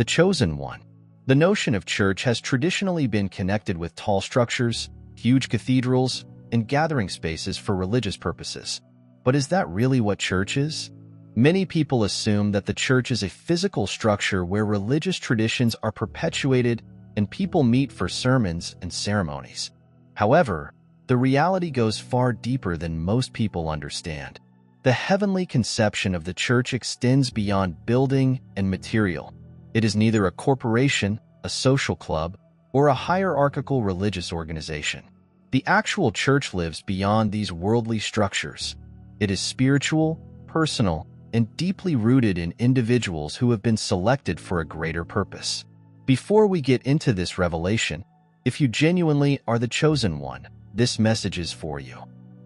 The chosen one. The notion of church has traditionally been connected with tall structures, huge cathedrals, and gathering spaces for religious purposes. But is that really what church is? Many people assume that the church is a physical structure where religious traditions are perpetuated and people meet for sermons and ceremonies. However, the reality goes far deeper than most people understand. The heavenly conception of the church extends beyond building and material. It is neither a corporation, a social club, or a hierarchical religious organization. The actual church lives beyond these worldly structures. It is spiritual, personal, and deeply rooted in individuals who have been selected for a greater purpose. Before we get into this revelation, if you genuinely are the chosen one, this message is for you.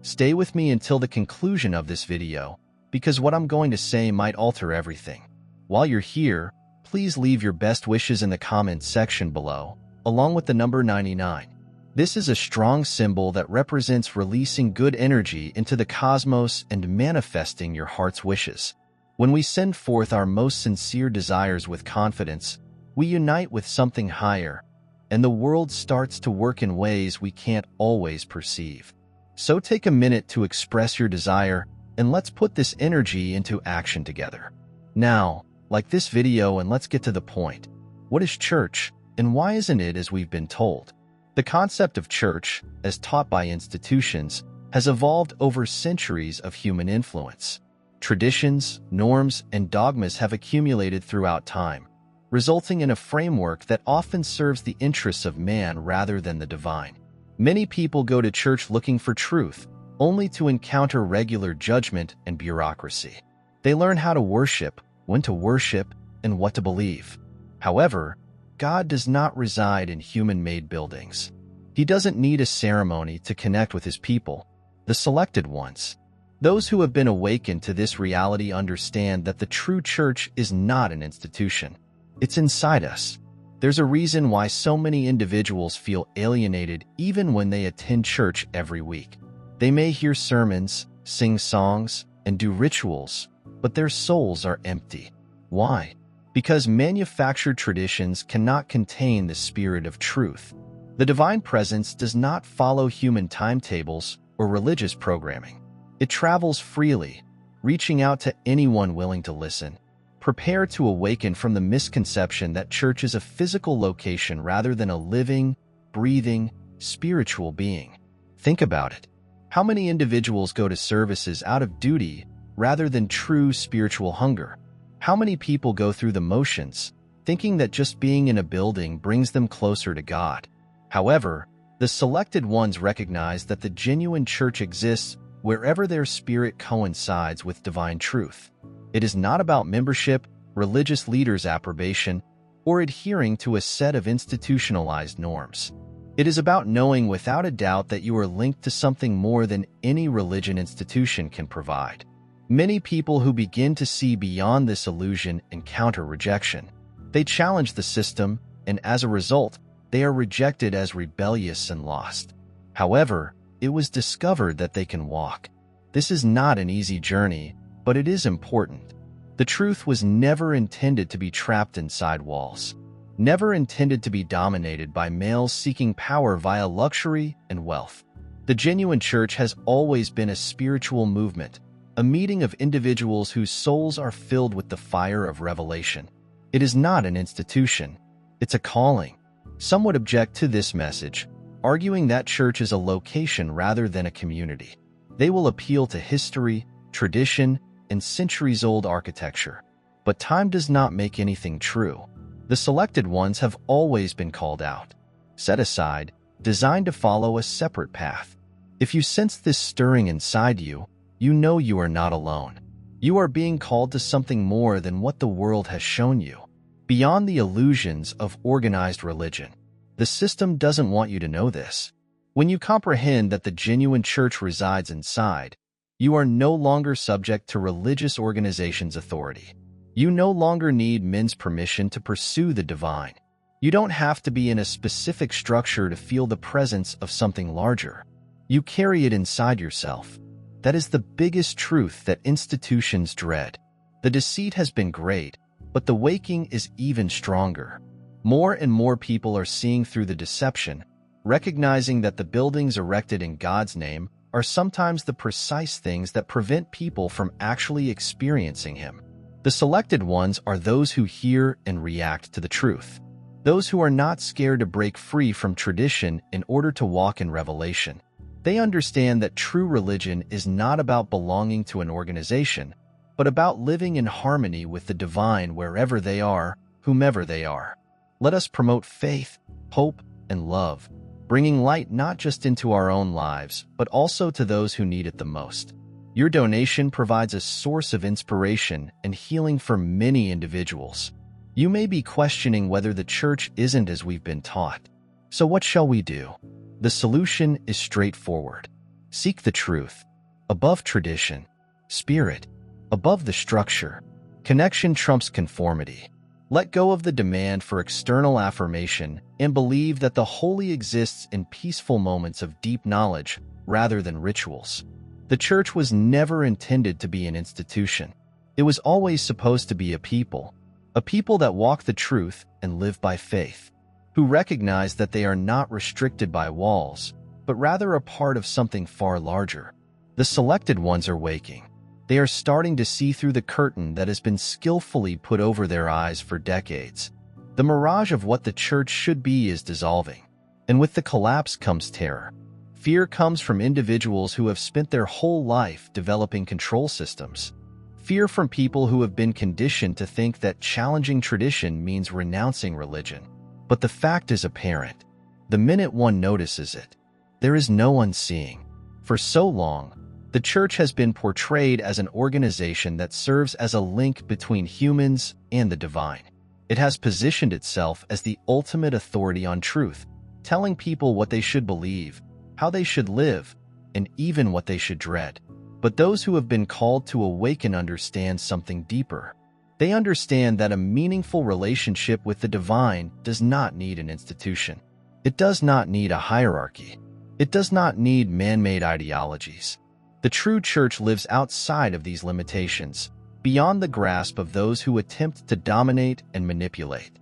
Stay with me until the conclusion of this video, because what I'm going to say might alter everything. While you're here, please leave your best wishes in the comments section below, along with the number 99. This is a strong symbol that represents releasing good energy into the cosmos and manifesting your heart's wishes. When we send forth our most sincere desires with confidence, we unite with something higher, and the world starts to work in ways we can't always perceive. So take a minute to express your desire, and let's put this energy into action together. Now, like this video, and let's get to the point. What is church, and why isn't it as we've been told? The concept of church, as taught by institutions, has evolved over centuries of human influence. Traditions, norms, and dogmas have accumulated throughout time, resulting in a framework that often serves the interests of man rather than the divine. Many people go to church looking for truth, only to encounter regular judgment and bureaucracy. They learn how to worship, when to worship, and what to believe. However, God does not reside in human-made buildings. He doesn't need a ceremony to connect with his people, the selected ones. Those who have been awakened to this reality understand that the true church is not an institution. It's inside us. There's a reason why so many individuals feel alienated even when they attend church every week. They may hear sermons, sing songs, and do rituals, but their souls are empty. Why? Because manufactured traditions cannot contain the spirit of truth. The divine presence does not follow human timetables or religious programming. It travels freely, reaching out to anyone willing to listen. Prepare to awaken from the misconception that church is a physical location rather than a living, breathing, spiritual being. Think about it. How many individuals go to services out of duty rather than true spiritual hunger? How many people go through the motions, thinking that just being in a building brings them closer to God? However, the selected ones recognize that the genuine church exists wherever their spirit coincides with divine truth. It is not about membership, religious leaders' approbation, or adhering to a set of institutionalized norms. It is about knowing without a doubt that you are linked to something more than any religion institution can provide. Many people who begin to see beyond this illusion encounter rejection. They challenge the system, and as a result, they are rejected as rebellious and lost. However, it was discovered that they can walk. This is not an easy journey, but it is important. The truth was never intended to be trapped inside walls, never intended to be dominated by males seeking power via luxury and wealth. The genuine church has always been a spiritual movement, a meeting of individuals whose souls are filled with the fire of revelation. It is not an institution, it's a calling. Some would object to this message, arguing that church is a location rather than a community. They will appeal to history, tradition, and centuries-old architecture. But time does not make anything true. The selected ones have always been called out, set aside, designed to follow a separate path. If you sense this stirring inside you, you know you are not alone. You are being called to something more than what the world has shown you, beyond the illusions of organized religion. The system doesn't want you to know this. When you comprehend that the genuine church resides inside, you are no longer subject to religious organizations' authority. You no longer need men's permission to pursue the divine. You don't have to be in a specific structure to feel the presence of something larger. You carry it inside yourself. That is the biggest truth that institutions dread. The deceit has been great, But the waking is even stronger. More and more people are seeing through the deception, recognizing that the buildings erected in God's name are sometimes the precise things that prevent people from actually experiencing Him. The selected ones are those who hear and react to the truth. Those who are not scared to break free from tradition in order to walk in revelation. They understand that true religion is not about belonging to an organization, but about living in harmony with the divine wherever they are, whomever they are. Let us promote faith, hope, and love, bringing light not just into our own lives, but also to those who need it the most. Your donation provides a source of inspiration and healing for many individuals. You may be questioning whether the church isn't as we've been taught. So what shall we do? The solution is straightforward. Seek the truth, above tradition, spirit, above the structure. Connection trumps conformity. Let go of the demand for external affirmation and believe that the holy exists in peaceful moments of deep knowledge rather than rituals. The church was never intended to be an institution. It was always supposed to be a people that walk the truth and live by faith, who recognize that they are not restricted by walls, but rather a part of something far larger. The selected ones are waking. They are starting to see through the curtain that has been skillfully put over their eyes for decades. The mirage of what the church should be is dissolving, and with the collapse comes terror. Fear comes from individuals who have spent their whole life developing control systems. Fear from people who have been conditioned to think that challenging tradition means renouncing religion. But the fact is apparent. The minute one notices it, there is no unseeing. For so long, the church has been portrayed as an organization that serves as a link between humans and the divine. It has positioned itself as the ultimate authority on truth, telling people what they should believe, how they should live, and even what they should dread. But those who have been called to awaken understand something deeper. They understand that a meaningful relationship with the divine does not need an institution. It does not need a hierarchy. It does not need man-made ideologies. The true church lives outside of these limitations, beyond the grasp of those who attempt to dominate and manipulate.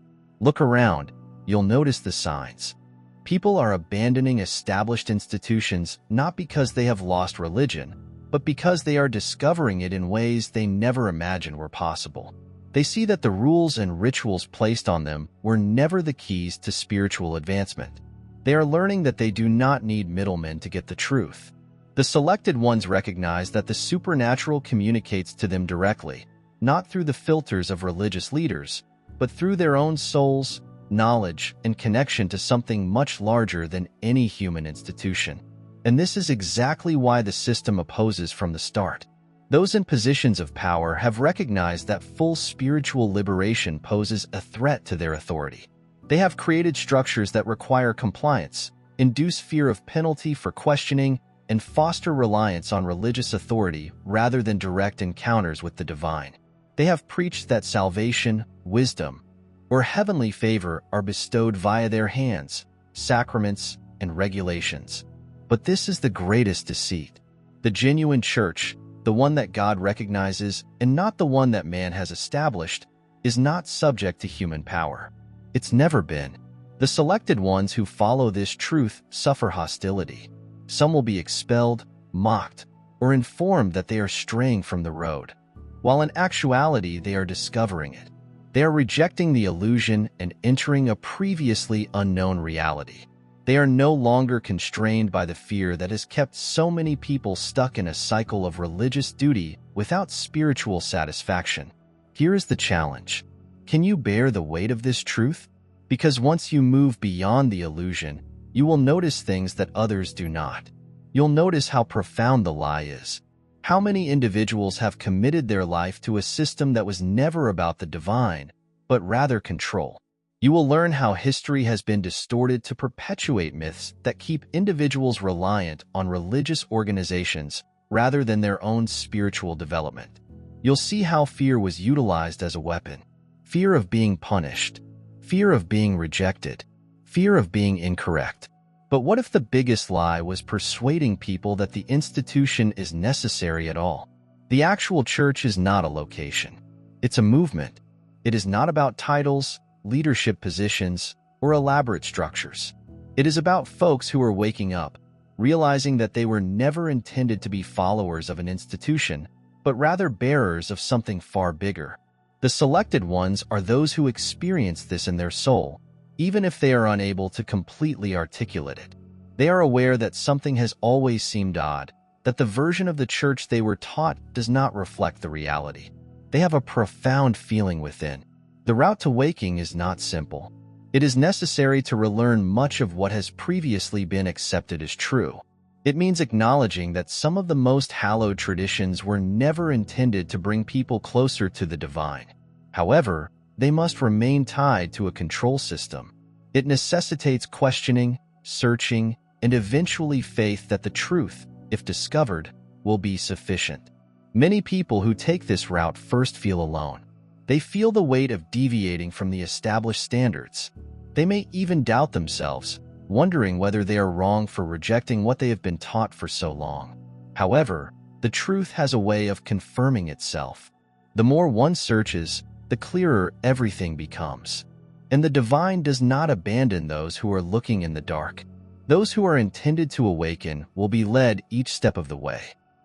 Look around, you'll notice the signs. People are abandoning established institutions not because they have lost religion, but because they are discovering it in ways they never imagined were possible. They see that the rules and rituals placed on them were never the keys to spiritual advancement. They are learning that they do not need middlemen to get the truth. The selected ones recognize that the supernatural communicates to them directly, not through the filters of religious leaders, but through their own souls, knowledge, and connection to something much larger than any human institution. And this is exactly why the system opposes from the start. Those in positions of power have recognized that full spiritual liberation poses a threat to their authority. They have created structures that require compliance, induce fear of penalty for questioning, and foster reliance on religious authority rather than direct encounters with the divine. They have preached that salvation, wisdom, or heavenly favor are bestowed via their hands, sacraments, and regulations. But this is the greatest deceit. The genuine church, the one that God recognizes and not the one that man has established, is not subject to human power. It's never been. The selected ones who follow this truth suffer hostility. Some will be expelled, mocked, or informed that they are straying from the road, while in actuality they are discovering it. They are rejecting the illusion and entering a previously unknown reality. They are no longer constrained by the fear that has kept so many people stuck in a cycle of religious duty without spiritual satisfaction. Here is the challenge. Can you bear the weight of this truth? Because once you move beyond the illusion, you will notice things that others do not. You'll notice how profound the lie is. How many individuals have committed their life to a system that was never about the divine, but rather control. You will learn how history has been distorted to perpetuate myths that keep individuals reliant on religious organizations rather than their own spiritual development. You'll see how fear was utilized as a weapon. Fear of being punished. Fear of being rejected. Fear of being incorrect. But what if the biggest lie was persuading people that the institution is necessary at all? The actual church is not a location. It's a movement. It is not about titles, leadership positions, or elaborate structures. It is about folks who are waking up, realizing that they were never intended to be followers of an institution, but rather bearers of something far bigger. The selected ones are those who experience this in their soul, even if they are unable to completely articulate it. They are aware that something has always seemed odd, that the version of the church they were taught does not reflect the reality. They have a profound feeling within. The route to waking is not simple. It is necessary to relearn much of what has previously been accepted as true. It means acknowledging that some of the most hallowed traditions were never intended to bring people closer to the divine. However, they must remain tied to a control system. It necessitates questioning, searching, and eventually faith that the truth, if discovered, will be sufficient. Many people who take this route first feel alone. They feel the weight of deviating from the established standards. They may even doubt themselves, wondering whether they are wrong for rejecting what they have been taught for so long. However, the truth has a way of confirming itself. The more one searches, the clearer everything becomes. And the divine does not abandon those who are looking in the dark. Those who are intended to awaken will be led each step of the way.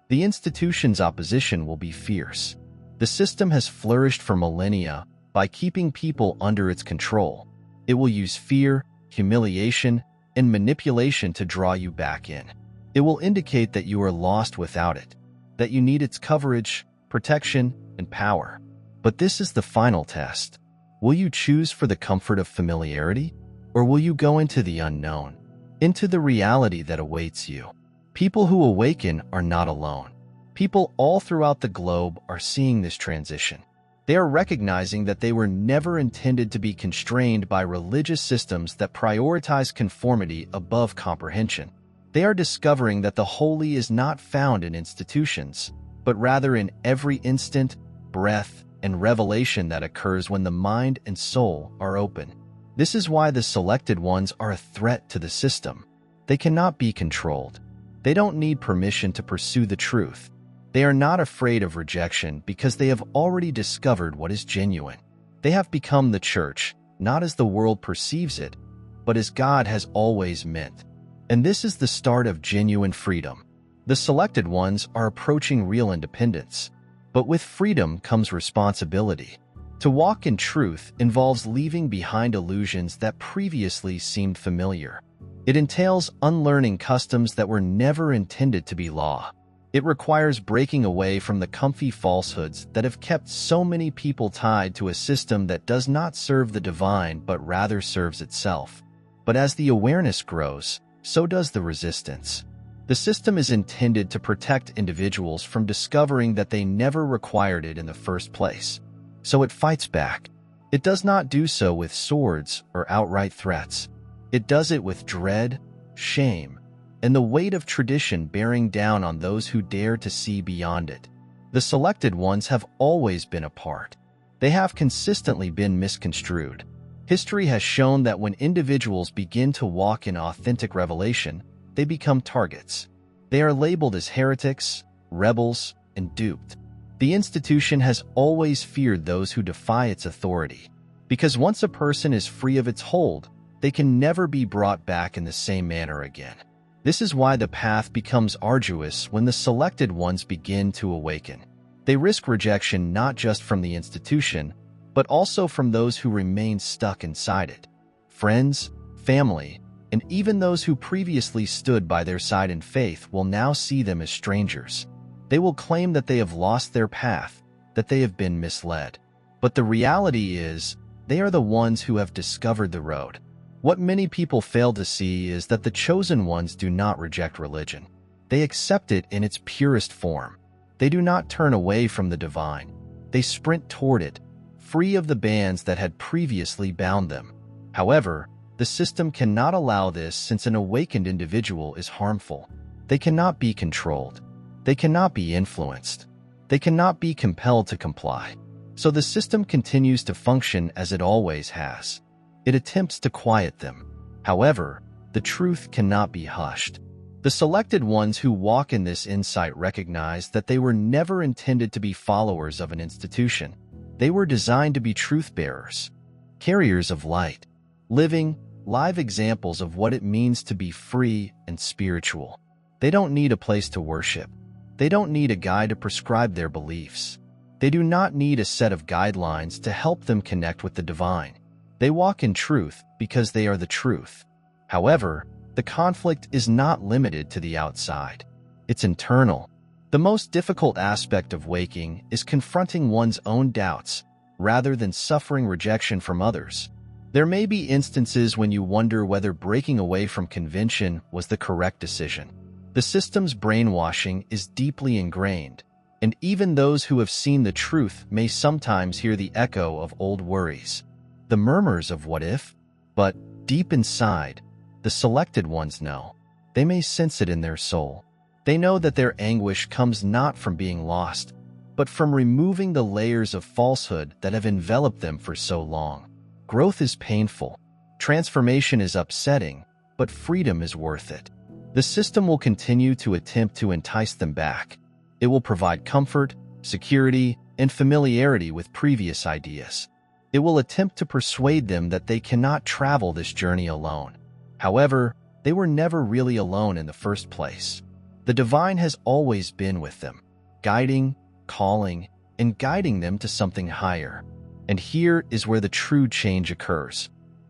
The institution's opposition will be fierce. The system has flourished for millennia by keeping people under its control. It will use fear, humiliation, and manipulation to draw you back in. It will indicate that you are lost without it, that you need its coverage, protection, and power. But this is the final test. Will you choose for the comfort of familiarity, or will you go into the unknown, into the reality that awaits you? People who awaken are not alone. People all throughout the globe are seeing this transition. They are recognizing that they were never intended to be constrained by religious systems that prioritize conformity above comprehension. They are discovering that the holy is not found in institutions, but rather in every instant, breath, and revelation that occurs when the mind and soul are open. This is why the selected ones are a threat to the system. They cannot be controlled. They don't need permission to pursue the truth. They are not afraid of rejection because they have already discovered what is genuine. They have become the church, not as the world perceives it, but as God has always meant. And this is the start of genuine freedom. The selected ones are approaching real independence. But with freedom comes responsibility. To walk in truth involves leaving behind illusions that previously seemed familiar. It entails unlearning customs that were never intended to be law. It requires breaking away from the comfy falsehoods that have kept so many people tied to a system that does not serve the divine but rather serves itself. But as the awareness grows, so does the resistance. The system is intended to protect individuals from discovering that they never required it in the first place. So it fights back. It does not do so with swords or outright threats. It does it with dread, shame, and the weight of tradition bearing down on those who dare to see beyond it. The selected ones have always been apart. They have consistently been misconstrued. History has shown that when individuals begin to walk in authentic revelation, they become targets. They are labeled as heretics, rebels, and duped. The institution has always feared those who defy its authority, because once a person is free of its hold, they can never be brought back in the same manner again. This is why the path becomes arduous when the selected ones begin to awaken. They risk rejection not just from the institution, but also from those who remain stuck inside it. Friends, family, and even those who previously stood by their side in faith will now see them as strangers. They will claim that they have lost their path, that they have been misled. But the reality is, they are the ones who have discovered the road. What many people fail to see is that the chosen ones do not reject religion. They accept it in its purest form. They do not turn away from the divine. They sprint toward it, free of the bands that had previously bound them. However, the system cannot allow this since an awakened individual is harmful. They cannot be controlled. They cannot be influenced. They cannot be compelled to comply. So the system continues to function as it always has. It attempts to quiet them. However, the truth cannot be hushed. The selected ones who walk in this insight recognize that they were never intended to be followers of an institution. They were designed to be truth-bearers, carriers of light, living, live examples of what it means to be free and spiritual. They don't need a place to worship. They don't need a guide to prescribe their beliefs. They do not need a set of guidelines to help them connect with the divine. They walk in truth because they are the truth. However, the conflict is not limited to the outside. It's internal. The most difficult aspect of waking is confronting one's own doubts rather than suffering rejection from others. There may be instances when you wonder whether breaking away from convention was the correct decision. The system's brainwashing is deeply ingrained, and even those who have seen the truth may sometimes hear the echo of old worries, the murmurs of what if. But deep inside, the selected ones know. They may sense it in their soul. They know that their anguish comes not from being lost, but from removing the layers of falsehood that have enveloped them for so long. Growth is painful. Transformation is upsetting, but freedom is worth it. The system will continue to attempt to entice them back. It will provide comfort, security, and familiarity with previous ideas. It will attempt to persuade them that they cannot travel this journey alone. However, they were never really alone in the first place. The divine has always been with them, guiding, calling, and guiding them to something higher. And here is where the true change occurs.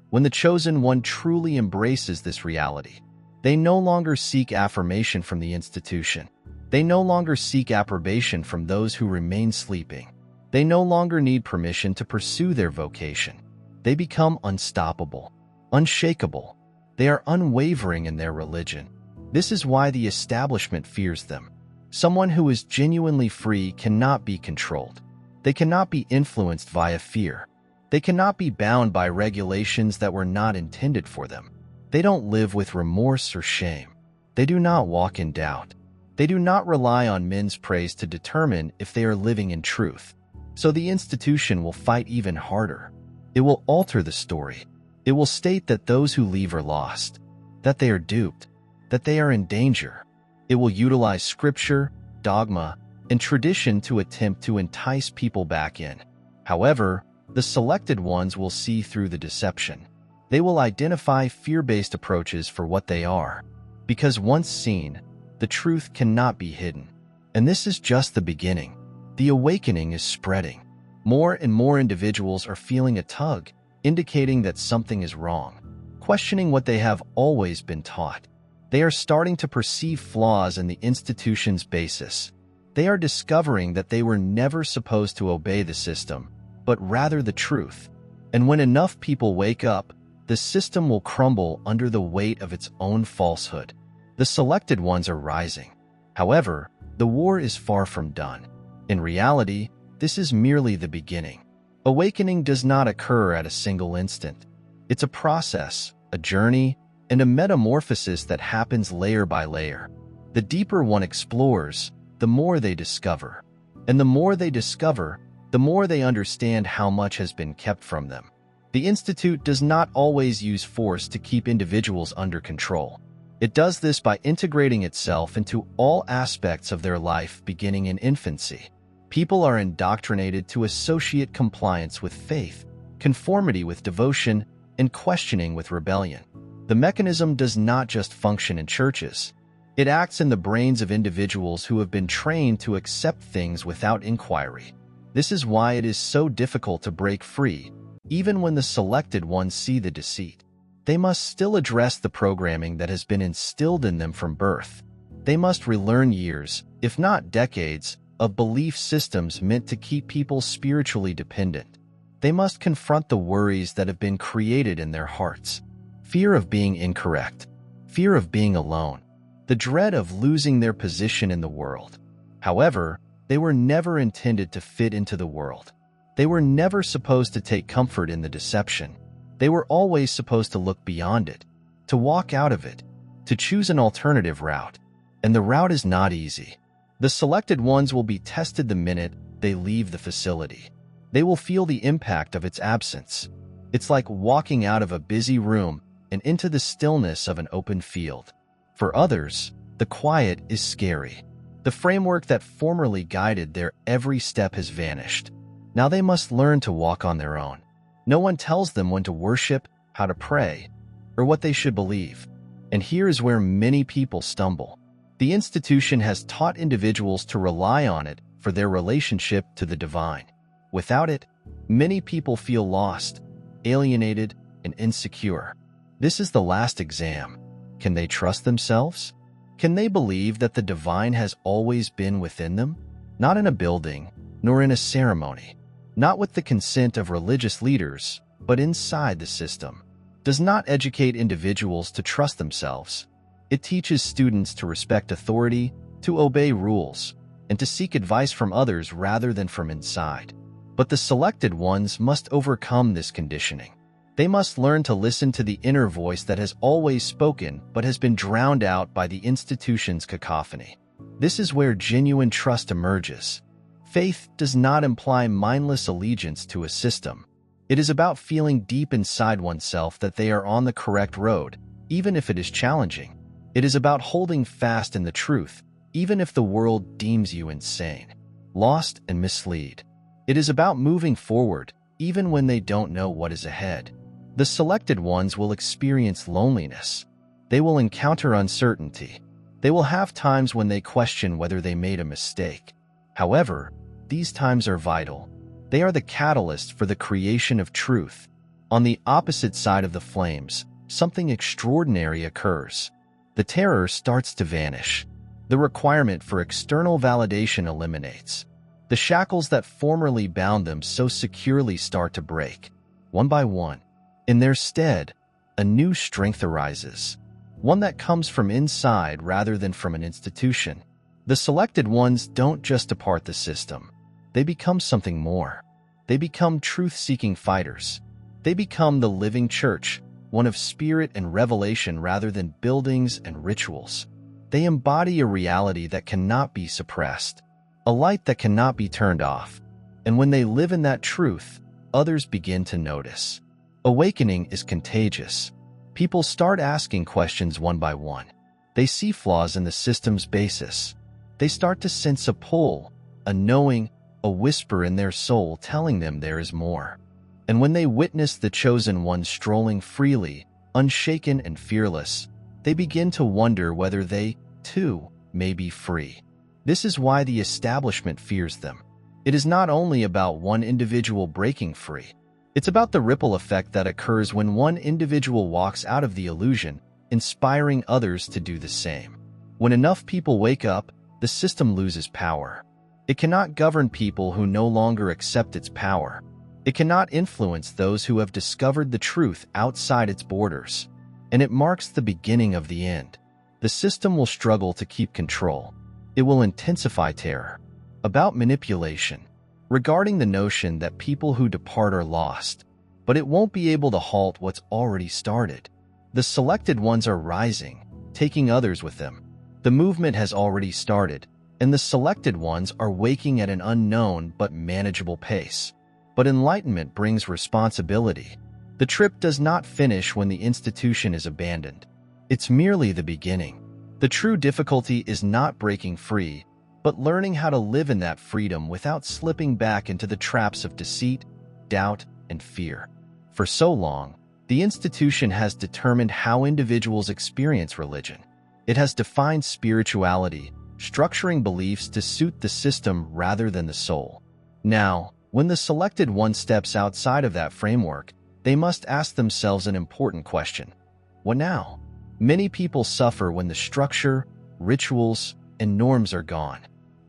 When the chosen one truly embraces this reality, they no longer seek affirmation from the institution. They no longer seek approbation from those who remain sleeping. They no longer need permission to pursue their vocation. They become unstoppable, unshakable. They are unwavering in their religion. This is why the establishment fears them. Someone who is genuinely free cannot be controlled. They cannot be influenced via fear. They cannot be bound by regulations that were not intended for them. They don't live with remorse or shame. They do not walk in doubt. They do not rely on men's praise to determine if they are living in truth. So the institution will fight even harder. It will alter the story. It will state that those who leave are lost, that they are duped, that they are in danger. It will utilize scripture, dogma, and tradition to attempt to entice people back in. However, the selected ones will see through the deception. They will identify fear-based approaches for what they are, because once seen, the truth cannot be hidden. And this is just the beginning. The awakening is spreading. More and more individuals are feeling a tug, indicating that something is wrong, questioning what they have always been taught. They are starting to perceive flaws in the institution's basis. They are discovering that they were never supposed to obey the system, but rather the truth. And when enough people wake up, the system will crumble under the weight of its own falsehood. The selected ones are rising. However, the war is far from done. In reality, this is merely the beginning. Awakening does not occur at a single instant. It's a process, a journey, and a metamorphosis that happens layer by layer. The deeper one explores, the more they discover. And the more they discover, the more they understand how much has been kept from them. The Institute does not always use force to keep individuals under control. It does this by integrating itself into all aspects of their life beginning in infancy. People are indoctrinated to associate compliance with faith, conformity with devotion, and questioning with rebellion. The mechanism does not just function in churches. It acts in the brains of individuals who have been trained to accept things without inquiry. This is why it is so difficult to break free, even when the selected ones see the deceit. They must still address the programming that has been instilled in them from birth. They must relearn years, if not decades, of belief systems meant to keep people spiritually dependent. They must confront the worries that have been created in their hearts. Fear of being incorrect, fear of being alone, the dread of losing their position in the world. However, they were never intended to fit into the world. They were never supposed to take comfort in the deception. They were always supposed to look beyond it, to walk out of it, to choose an alternative route. And the route is not easy. The selected ones will be tested the minute they leave the facility. They will feel the impact of its absence. It's like walking out of a busy room and into the stillness of an open field. For others, the quiet is scary. The framework that formerly guided their every step has vanished. Now they must learn to walk on their own. No one tells them when to worship, how to pray, or what they should believe. And here is where many people stumble. The institution has taught individuals to rely on it for their relationship to the divine. Without it, many people feel lost, alienated, and insecure. This is the last exam. Can they trust themselves? Can they believe that the divine has always been within them? Not in a building, nor in a ceremony. Not with the consent of religious leaders, but inside the system. Does not educate individuals to trust themselves. It teaches students to respect authority, to obey rules, and to seek advice from others rather than from inside. But the selected ones must overcome this conditioning. They must learn to listen to the inner voice that has always spoken but has been drowned out by the institution's cacophony. This is where genuine trust emerges. Faith does not imply mindless allegiance to a system. It is about feeling deep inside oneself that they are on the correct road, even if it is challenging. It is about holding fast in the truth, even if the world deems you insane, lost, and misled. It is about moving forward, even when they don't know what is ahead. The selected ones will experience loneliness. They will encounter uncertainty. They will have times when they question whether they made a mistake. However, these times are vital. They are the catalyst for the creation of truth. On the opposite side of the flames, something extraordinary occurs. The terror starts to vanish. The requirement for external validation eliminates. The shackles that formerly bound them so securely start to break, one by one. In their stead, a new strength arises, one that comes from inside rather than from an institution. The selected ones don't just depart the system. They become something more. They become truth-seeking fighters. They become the living church, one of spirit and revelation rather than buildings and rituals. They embody a reality that cannot be suppressed, a light that cannot be turned off. And when they live in that truth, others begin to notice. Awakening is contagious. People start asking questions one by one. They see flaws in the system's basis. They start to sense a pull, a knowing, a whisper in their soul telling them there is more. And when they witness the chosen one strolling freely, unshaken and fearless, they begin to wonder whether they, too, may be free. This is why the establishment fears them. It is not only about one individual breaking free. It's about the ripple effect that occurs when one individual walks out of the illusion, inspiring others to do the same. When enough people wake up, the system loses power. It cannot govern people who no longer accept its power. It cannot influence those who have discovered the truth outside its borders. And it marks the beginning of the end. The system will struggle to keep control. It will intensify terror. About manipulation. Regarding the notion that people who depart are lost, but it won't be able to halt what's already started. The selected ones are rising, taking others with them. The movement has already started, and the selected ones are waking at an unknown but manageable pace. But enlightenment brings responsibility. The trip does not finish when the institution is abandoned. It's merely the beginning. The true difficulty is not breaking free, but learning how to live in that freedom without slipping back into the traps of deceit, doubt, and fear. For so long, the institution has determined how individuals experience religion. It has defined spirituality, structuring beliefs to suit the system rather than the soul. Now, when the selected one steps outside of that framework, they must ask themselves an important question. What now? Many people suffer when the structure, rituals, and norms are gone.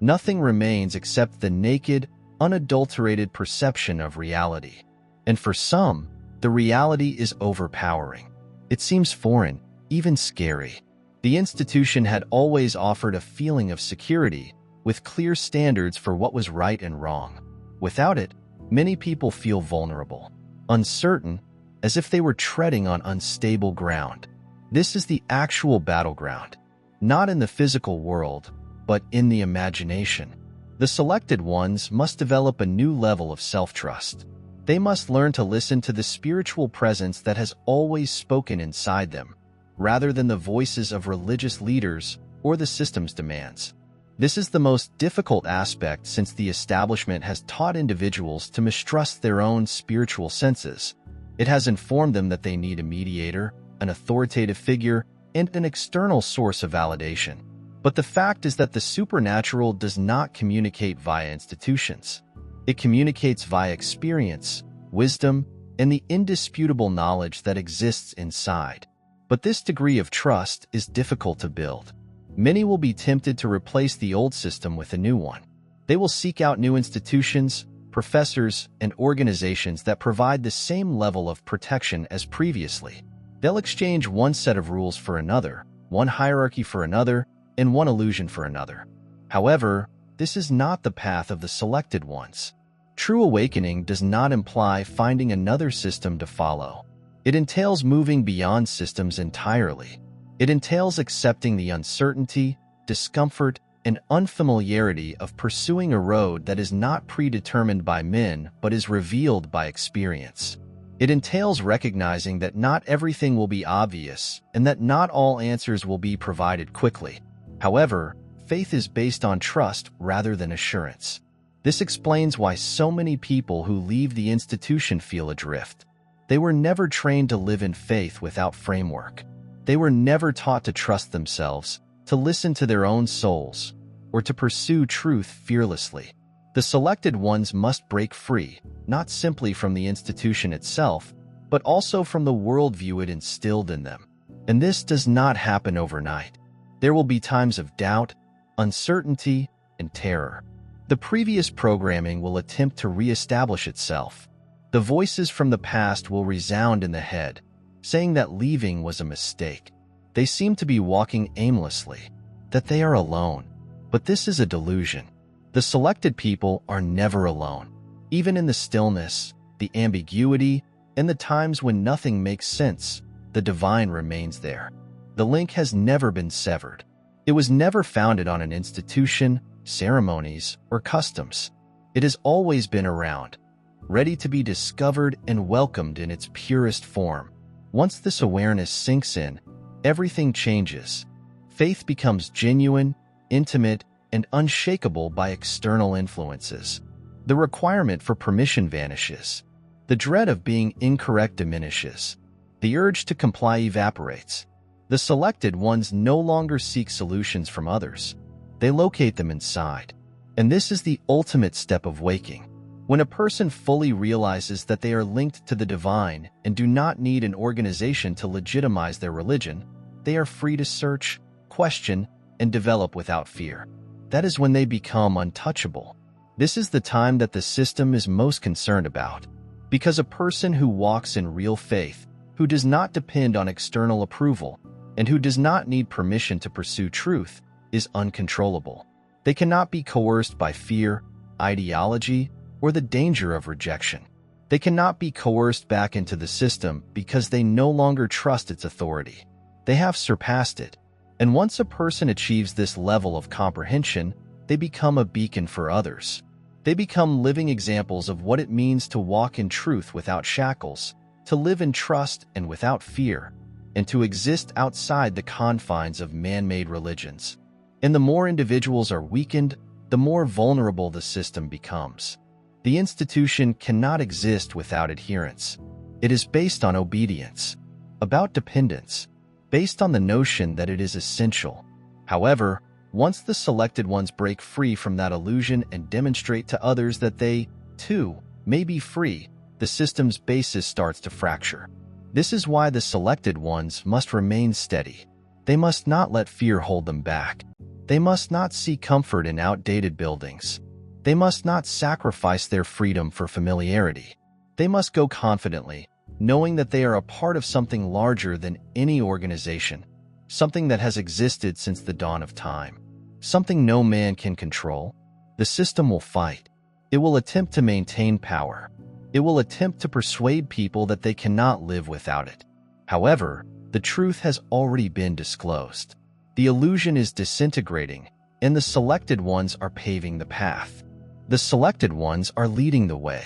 Nothing remains except the naked, unadulterated perception of reality. And for some, the reality is overpowering. It seems foreign, even scary. The institution had always offered a feeling of security, with clear standards for what was right and wrong. Without it, many people feel vulnerable, uncertain, as if they were treading on unstable ground. This is the actual battleground, not in the physical world, but in the imagination. The selected ones must develop a new level of self-trust. They must learn to listen to the spiritual presence that has always spoken inside them, rather than the voices of religious leaders or the system's demands. This is the most difficult aspect since the establishment has taught individuals to mistrust their own spiritual senses. It has informed them that they need a mediator, an authoritative figure, and an external source of validation. But the fact is that the supernatural does not communicate via institutions. It communicates via experience, wisdom, and the indisputable knowledge that exists inside. But this degree of trust is difficult to build. Many will be tempted to replace the old system with a new one. They will seek out new institutions, professors, and organizations that provide the same level of protection as previously. They'll exchange one set of rules for another, one hierarchy for another, and one illusion for another. However, this is not the path of the selected ones. True awakening does not imply finding another system to follow. It entails moving beyond systems entirely. It entails accepting the uncertainty, discomfort, and unfamiliarity of pursuing a road that is not predetermined by men but is revealed by experience. It entails recognizing that not everything will be obvious and that not all answers will be provided quickly. However, faith is based on trust rather than assurance. This explains why so many people who leave the institution feel adrift. They were never trained to live in faith without framework. They were never taught to trust themselves, to listen to their own souls, or to pursue truth fearlessly. The selected ones must break free, not simply from the institution itself, but also from the worldview it instilled in them. And this does not happen overnight. There will be times of doubt, uncertainty, and terror. The previous programming will attempt to reestablish itself. The voices from the past will resound in the head, saying that leaving was a mistake. They seem to be walking aimlessly, that they are alone. But this is a delusion. The selected people are never alone. Even in the stillness, the ambiguity, and the times when nothing makes sense, the divine remains there. The link has never been severed. It was never founded on an institution, ceremonies, or customs. It has always been around, ready to be discovered and welcomed in its purest form. Once this awareness sinks in, everything changes. Faith becomes genuine, intimate, and unshakable by external influences. The requirement for permission vanishes. The dread of being incorrect diminishes. The urge to comply evaporates. The selected ones no longer seek solutions from others. They locate them inside. And this is the ultimate step of waking. When a person fully realizes that they are linked to the divine and do not need an organization to legitimize their religion, they are free to search, question, and develop without fear. That is when they become untouchable. This is the time that the system is most concerned about. Because a person who walks in real faith, who does not depend on external approval, and who does not need permission to pursue truth, is uncontrollable. They cannot be coerced by fear, ideology, or the danger of rejection. They cannot be coerced back into the system because they no longer trust its authority. They have surpassed it. And once a person achieves this level of comprehension, they become a beacon for others. They become living examples of what it means to walk in truth without shackles, to live in trust and without fear, and to exist outside the confines of man-made religions. And the more individuals are weakened, the more vulnerable the system becomes. The institution cannot exist without adherence. It is based on obedience, about dependence, based on the notion that it is essential. However, once the selected ones break free from that illusion and demonstrate to others that they, too, may be free, the system's basis starts to fracture. This is why the selected ones must remain steady. They must not let fear hold them back. They must not seek comfort in outdated buildings. They must not sacrifice their freedom for familiarity. They must go confidently, knowing that they are a part of something larger than any organization, something that has existed since the dawn of time, something no man can control. The system will fight. It will attempt to maintain power. It will attempt to persuade people that they cannot live without it. However, the truth has already been disclosed. The illusion is disintegrating, and the selected ones are paving the path. The selected ones are leading the way.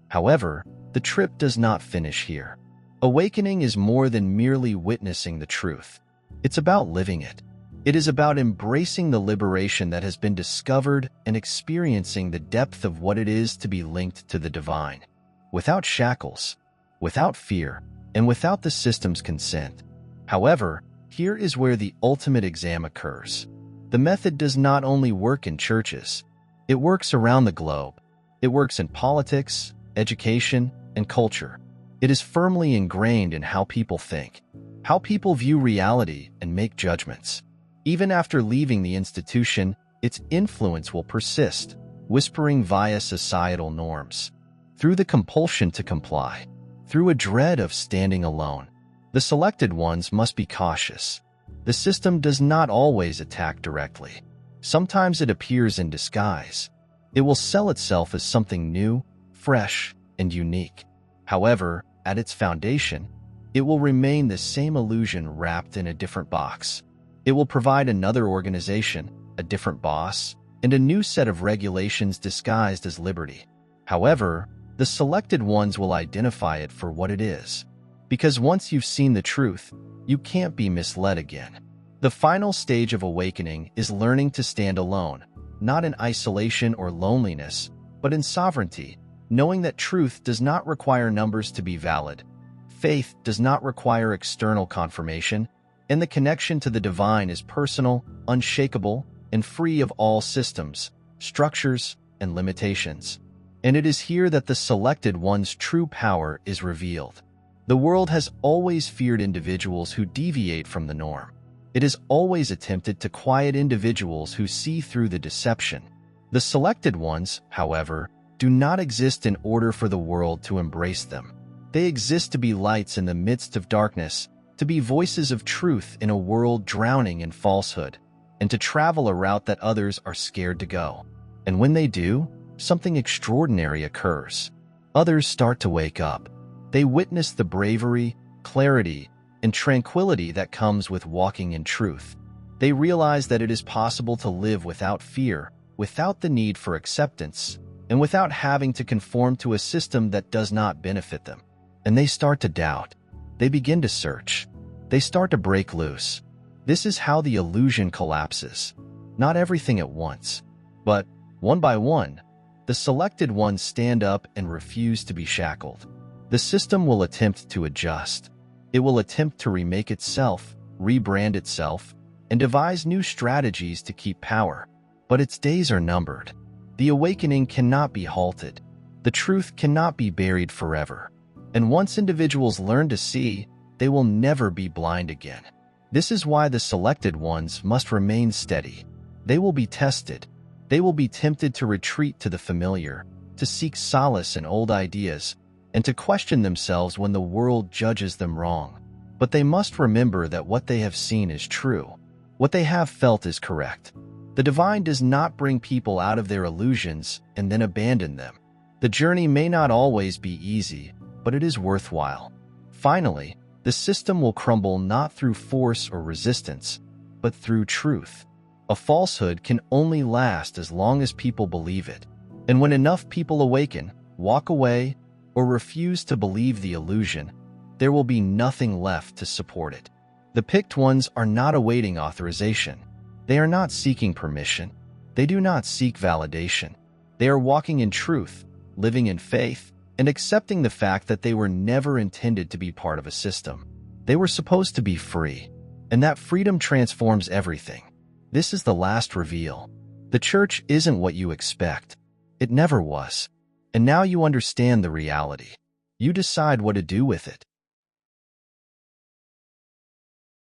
However, the trip does not finish here. Awakening is more than merely witnessing the truth. It's about living it. It is about embracing the liberation that has been discovered and experiencing the depth of what it is to be linked to the divine, without shackles, without fear, and without the system's consent. However, here is where the ultimate exam occurs. The method does not only work in churches, it works around the globe. It works in politics, education, and culture. It is firmly ingrained in how people think, how people view reality and make judgments. Even after leaving the institution, its influence will persist, whispering via societal norms, through the compulsion to comply, through a dread of standing alone. The selected ones must be cautious. The system does not always attack directly. Sometimes it appears in disguise. It will sell itself as something new, fresh, and unique. However, at its foundation, it will remain the same illusion wrapped in a different box. It will provide another organization, a different boss, and a new set of regulations disguised as liberty. However, the selected ones will identify it for what it is. Because once you've seen the truth, you can't be misled again. The final stage of awakening is learning to stand alone, not in isolation or loneliness, but in sovereignty, knowing that truth does not require numbers to be valid. Faith does not require external confirmation, and the connection to the divine is personal, unshakable, and free of all systems, structures, and limitations. And it is here that the selected one's true power is revealed. The world has always feared individuals who deviate from the norm. It has always attempted to quiet individuals who see through the deception. The selected ones, however, do not exist in order for the world to embrace them. They exist to be lights in the midst of darkness, to be voices of truth in a world drowning in falsehood, and to travel a route that others are scared to go. And when they do, something extraordinary occurs. Others start to wake up. They witness the bravery, clarity, and tranquility that comes with walking in truth. They realize that it is possible to live without fear, without the need for acceptance, and without having to conform to a system that does not benefit them. And they start to doubt. They begin to search. They start to break loose. This is how the illusion collapses. Not everything at once, but one by one, the selected ones stand up and refuse to be shackled. The system will attempt to adjust. It will attempt to remake itself, rebrand itself, and devise new strategies to keep power. But its days are numbered. The awakening cannot be halted. The truth cannot be buried forever. And once individuals learn to see, they will never be blind again. This is why the selected ones must remain steady. They will be tested. They will be tempted to retreat to the familiar, to seek solace in old ideas, and to question themselves when the world judges them wrong. But they must remember that what they have seen is true. What they have felt is correct. The divine does not bring people out of their illusions and then abandon them. The journey may not always be easy, but it is worthwhile. Finally, the system will crumble not through force or resistance, but through truth. A falsehood can only last as long as people believe it. And when enough people awaken, walk away, or refuse to believe the illusion, there will be nothing left to support it. The picked ones are not awaiting authorization. They are not seeking permission. They do not seek validation. They are walking in truth, living in faith, and accepting the fact that they were never intended to be part of a system. They were supposed to be free, and that freedom transforms everything. This is the last reveal. The church isn't what you expect. It never was. And now you understand the reality. You decide what to do with it.